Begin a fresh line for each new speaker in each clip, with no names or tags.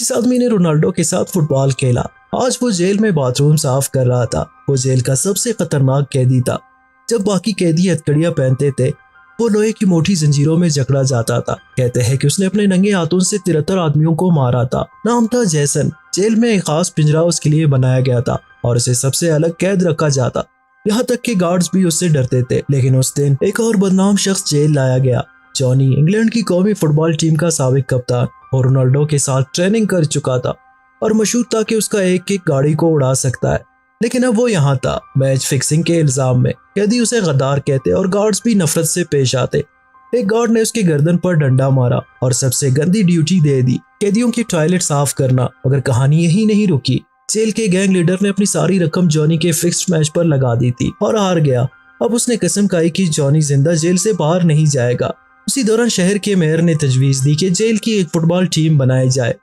जिस आदमी ने रोनाल्डो के साथ फुटबॉल खेला, आज वो जेल में बाथरूम साफ कर रहा था। वो जेल का सबसे खतरनाक कैदी था। जब बाकी कैदी हथकड़ियां पहनते थे, वो लोहे की मोटी जंजीरों में जकड़ा जाता था। कहते हैं कि उसने अपने नंगे हाथों से 73 आदमियों को मारा था। नाम था जैसन। जेल में एक खास पिंजरा उसके लिए बनाया गया था और उसे सबसे अलग कैद रखा जाता। यहाँ तक कि गार्ड्स भी उससे डरते थे। लेकिन उस दिन एक और बदनाम शख्स जेल लाया गया। जॉनी इंग्लैंड की कौमी फुटबॉल टीम का साबिक कप्तान और रोनाल्डो के साथ ट्रेनिंग कर चुका था और मशहूर था कि उसका एक एक गाड़ी को उड़ा सकता है। लेकिन अब वो यहाँ था, मैच फिक्सिंग के इल्जाम में। कैदी उसे गद्दार कहते और गार्ड्स भी नफरत से पेश आते। एक गार्ड ने उसकी गर्दन पर डंडा मारा और सबसे गंदी ड्यूटी दे दी, कैदियों की टॉयलेट साफ करना। मगर कहानी यही नहीं रुकी। जेल के गैंग लीडर ने अपनी सारी रकम जॉनी के फिक्स्ड मैच पर लगा दी थी और हार गया। अब उसने कसम खाई कि जॉनी जिंदा जेल से बाहर नहीं जाएगा। उसी दौरान शहर के मेयर ने तजवीज दी कि जेल की एक फुटबॉल टीम बनाई जाए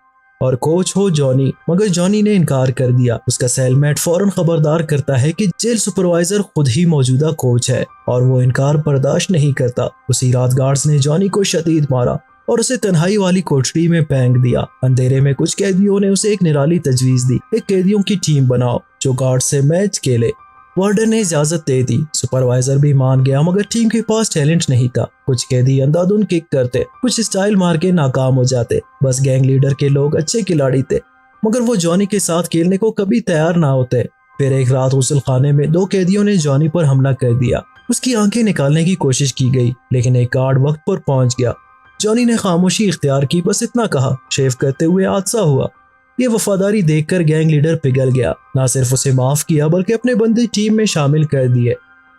और कोच हो जॉनी। मगर जॉनी ने इनकार कर दिया। उसका सेलमेट फौरन खबरदार करता है कि जेल सुपरवाइजर खुद ही मौजूदा कोच है और वो इनकार बर्दाश्त नहीं करता। उसी रात गार्ड्स ने जॉनी को शदीद मारा और उसे तन्हाई वाली कोठरी में फेंक दिया। अंधेरे में कुछ कैदियों ने उसे एक निराली तजवीज दी, एक कैदियों की टीम बनाओ जो गार्ड से मैच खेले। वार्डन ने इजाजत दे दी, सुपरवाइजर भी मान गया। मगर टीम के पास टैलेंट नहीं था। कुछ कैदी अंधाधुंध किक करते, कुछ स्टाइल मार के नाकाम हो जाते। बस गैंग लीडर के लोग अच्छे खिलाड़ी थे, मगर वो जॉनी के साथ खेलने को कभी तैयार ना होते। फिर एक रात गुस्ल खाने में 2 कैदियों ने जॉनी पर हमला कर दिया। उसकी आंखें निकालने की कोशिश की गई, लेकिन एक गार्ड वक्त पर पहुंच गया। जॉनी ने खामोशी इख्तियार की, बस इतना कहा, शेव करते हुए हादसा हुआ। ये वफादारी देखकर गैंग लीडर पिघल गया। ना सिर्फ उसे माफ किया बल्कि अपने बंदे टीम में शामिल कर दिए।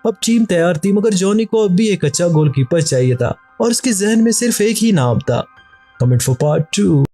अब टीम तैयार थी, मगर जॉनी को अब भी एक अच्छा गोलकीपर चाहिए था और उसके जहन में सिर्फ एक ही नाम था, कमिट फॉर पार्ट 2।